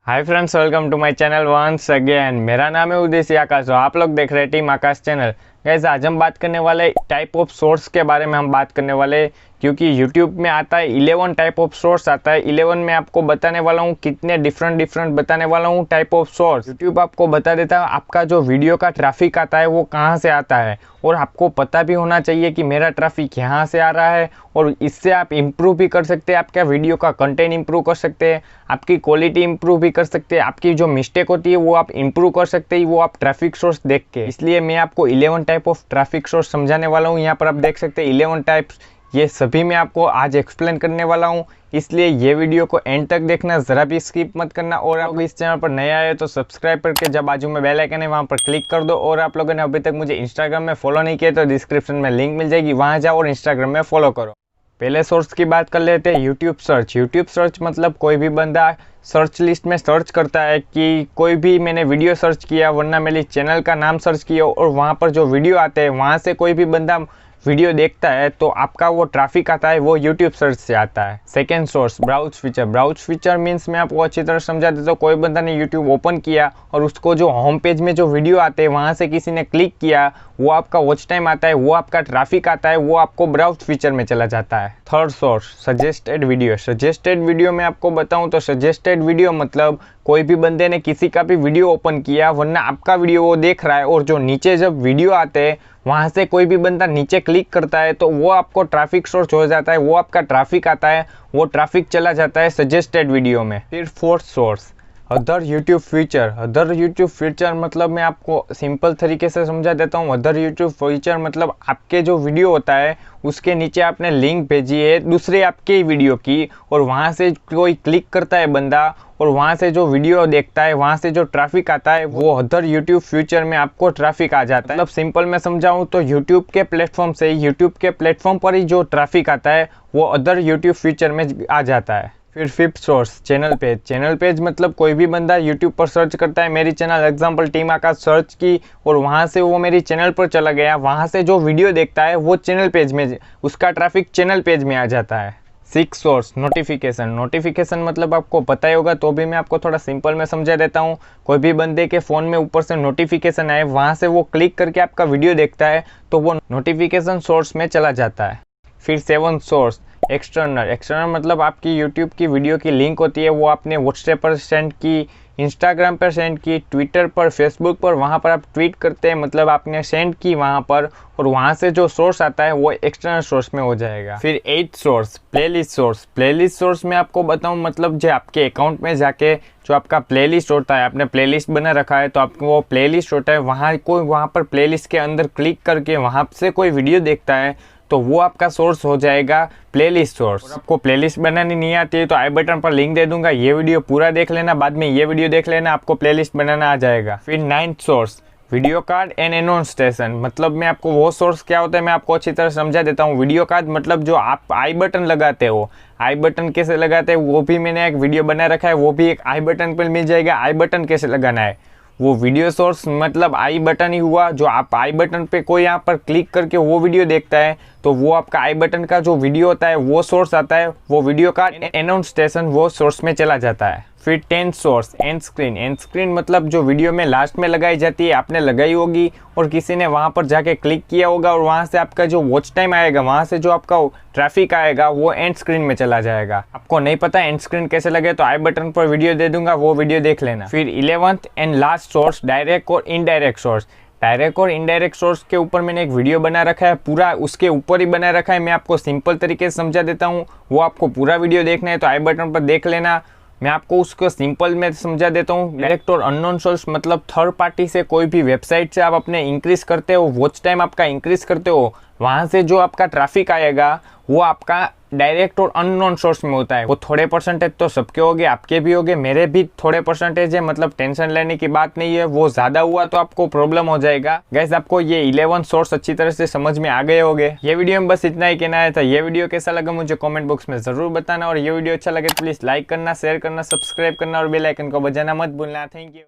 Hi friends, welcome to my channel once again. मेरा नाम है उदेशी आकाश और आप लोग देख रहे हैं टीम आकाश चैनल। गाइस, आज हम बात करने वाले टाइप ऑफ सोर्स के बारे में हम बात करने वाले, क्योंकि यूट्यूब में आता है 11 टाइप ऑफ सोर्स आता है। 11 में आपको बताने वाला हूँ कितने डिफरेंट बताने वाला हूँ टाइप ऑफ सोर्स। यूट्यूब आपको बता देता है आपका जो वीडियो का ट्रैफिक आता है वो कहाँ से आता है, और आपको पता भी होना चाहिए कि मेरा ट्रैफिक यहाँ से आ रहा है, और इससे आप इम्प्रूव भी कर सकते हैं। आपका वीडियो का कंटेंट इम्प्रूव कर सकते हैं, आपकी क्वालिटी इम्प्रूव भी कर सकते हैं, आपकी जो मिस्टेक होती है वो आप इम्प्रूव कर सकते हैं, वो आप ट्रैफिक सोर्स देख के। इसलिए मैं आपको 11 टाइप ऑफ ट्रैफिक सोर्स समझाने वाला हूँ। यहाँ पर आप देख सकते हैं 11 टाइप्स, ये सभी मैं आपको आज एक्सप्लेन करने वाला हूँ। इसलिए ये वीडियो को एंड तक देखना, ज़रा भी स्किप मत करना। और आप इस चैनल पर नए आए तो सब्सक्राइब करके जब बाजू में बेल आइकन है वहाँ पर क्लिक कर दो। और आप लोगों ने अभी तक मुझे इंस्टाग्राम में फॉलो नहीं किया तो डिस्क्रिप्शन में लिंक मिल जाएगी, वहाँ जाओ और इंस्टाग्राम में फॉलो करो। पहले सोर्स की बात कर लेते हैं, यूट्यूब सर्च। यूट्यूब सर्च मतलब कोई भी बंदा सर्च लिस्ट में सर्च करता है कि कोई भी मैंने वीडियो सर्च किया, वरना मेरे चैनल का नाम सर्च किया, और वहाँ पर जो वीडियो आते हैं वहाँ से कोई भी बंदा वीडियो देखता है तो आपका वो ट्रैफिक आता है, वो यूट्यूब सर्च से आता है। Second source, browse feature. Browse feature means मैं आपको अच्छी तरह समझा देता हूँ। कोई बंदा ने यूट्यूब ओपन किया और उसको जो होम पेज में जो वीडियो आते हैं वहाँ से किसी ने क्लिक किया, वो आपका वॉच टाइम आता है, वो आपका ट्रैफिक आता है, वो आपको ब्राउज फीचर में चला जाता है। Third source, suggested video. Suggested video में आपको बताऊं तो सजेस्टेड वीडियो मतलब कोई भी बंदे ने किसी का भी वीडियो ओपन किया, वरना आपका वीडियो वो देख रहा है, और जो नीचे जब वीडियो आते हैं वहाँ से कोई भी बंदा नीचे क्लिक करता है तो वो आपको ट्रैफिक सोर्स हो जाता है, वो आपका ट्रैफिक आता है, वो ट्रैफिक चला जाता है सजेस्टेड वीडियो में। फिर fourth source, other YouTube feature. Other YouTube feature मतलब मैं आपको सिंपल तरीके से समझा देता हूँ। अदर यूट्यूब फीचर मतलब आपके जो वीडियो होता है उसके नीचे आपने लिंक भेजी है दूसरे आपके वीडियो की, और वहाँ से कोई क्लिक करता है बंदा, और वहाँ से जो वीडियो देखता है, वहाँ से जो ट्रैफिक आता है, वो अदर यूट्यूब फीचर में आपको ट्रैफिक आ जाता है। मतलब सिंपल मैं समझाऊँ तो यूट्यूब के प्लेटफॉर्म पर ही जो ट्रैफिक आता है वो अदर यूट्यूब फीचर में आ जाता है। फिर fifth source, channel page. Channel page मतलब कोई भी बंदा यूट्यूब पर सर्च करता है, मेरी चैनल एग्जांपल टीम आकाश सर्च की, और वहाँ से वो मेरी चैनल पर चला गया, वहाँ से जो वीडियो देखता है वो चैनल पेज में, उसका ट्रैफिक चैनल पेज में आ जाता है। Six source, notification. नोटिफिकेशन मतलब आपको पता ही होगा, तो भी मैं आपको थोड़ा सिंपल में समझा देता हूँ। कोई भी बंदे के फ़ोन में ऊपर से नोटिफिकेशन आए, वहाँ से वो क्लिक करके आपका वीडियो देखता है तो वो नोटिफिकेशन सोर्स में चला जाता है। फिर सेवन सोर्स, एक्सटर्नल। एक्सटर्नल मतलब आपकी यूट्यूब की वीडियो की लिंक होती है, वो आपने व्हाट्सएप पर सेंड की, इंस्टाग्राम पर सेंड की, ट्विटर पर, फेसबुक पर, वहाँ पर आप ट्वीट करते हैं, मतलब आपने सेंड की वहाँ पर, और वहाँ से जो सोर्स आता है वो एक्सटर्नल सोर्स में हो जाएगा। फिर at source, playlist source. Playlist source में आपको बताऊँ मतलब जो आपके अकाउंट में जाके जो आपका प्लेलिस्ट होता है, आपने प्लेलिस्ट बना रखा है तो आपको वो प्लेलिस्ट होता है, वहाँ पर प्लेलिस्ट के अंदर क्लिक करके वहाँ से कोई वीडियो देखता है तो वो आपका सोर्स हो जाएगा प्लेलिस्ट सोर्स। और आपको प्लेलिस्ट बनानी नहीं आती है तो आई बटन पर लिंक दे दूंगा, ये वीडियो पूरा देख लेना, बाद में ये वीडियो देख लेना, आपको प्लेलिस्ट बनाना आ जाएगा। फिर ninth source, video card and annotation. मतलब मैं आपको वो सोर्स क्या होता है मैं आपको अच्छी तरह समझा देता हूँ। वीडियो कार्ड मतलब जो आप आई बटन लगाते हो, आई बटन कैसे लगाते हैं वो भी मैंने एक वीडियो बना रखा है, वो भी एक आई बटन पर मिल जाएगा। आई बटन कैसे लगाना है, वो वीडियो सोर्स मतलब आई बटन ही हुआ, जो आप आई बटन पे कोई यहाँ पर क्लिक करके वो वीडियो देखता है तो वो आपका आई बटन का जो वीडियो होता है वो सोर्स आता है, वो वीडियो का एनोटेशन वो सोर्स में चला जाता है। फिर 10th source, and screen. And screen मतलब जो वीडियो में लास्ट में लगाई जाती है, आपने लगाई होगी और किसी ने वहाँ पर जाके क्लिक किया होगा, और वहाँ से आपका जो वॉच टाइम आएगा, वहाँ से जो आपका ट्रैफिक आएगा वो एंड स्क्रीन में चला जाएगा। आपको नहीं पता एंड स्क्रीन कैसे लगे तो आई बटन पर वीडियो दे दूंगा, वो वीडियो देख लेना। फिर 11th and last source, direct और इनडायरेक्ट सोर्स। डायरेक्ट और इनडायरेक्ट सोर्स के ऊपर मैंने एक वीडियो बना रखा है, पूरा उसके ऊपर ही बना रखा है, मैं आपको सिंपल तरीके से समझा देता हूँ। वो आपको पूरा वीडियो देखना है तो आई बटन पर देख लेना, मैं आपको उसको सिंपल में समझा देता हूँ। डायरेक्ट और अननोन सोर्स मतलब थर्ड पार्टी से कोई भी वेबसाइट से आप अपने इंक्रीज करते हो, वॉच टाइम आपका इंक्रीज करते हो, वहाँ से जो आपका ट्रैफिक आएगा वो आपका डायरेक्ट और अननोन सोर्स में होता है। वो थोड़े परसेंटेज तो सबके होंगे, आपके भी होंगे, मेरे भी थोड़े परसेंटेज है, मतलब टेंशन लेने की बात नहीं है। वो ज़्यादा हुआ तो आपको प्रॉब्लम हो जाएगा। गैस, आपको ये 11 सोर्स अच्छी तरह से समझ में आ गए होंगे। ये वीडियो में बस इतना ही कहना है था। ये वीडियो कैसा लगा मुझे कमेंट बॉक्स में ज़रूर बताना, और ये वीडियो अच्छा लगे तो प्लीज़ लाइक करना, शेयर करना, सब्सक्राइब करना और बेल आइकन को बजाना मत भूलना। Thank you.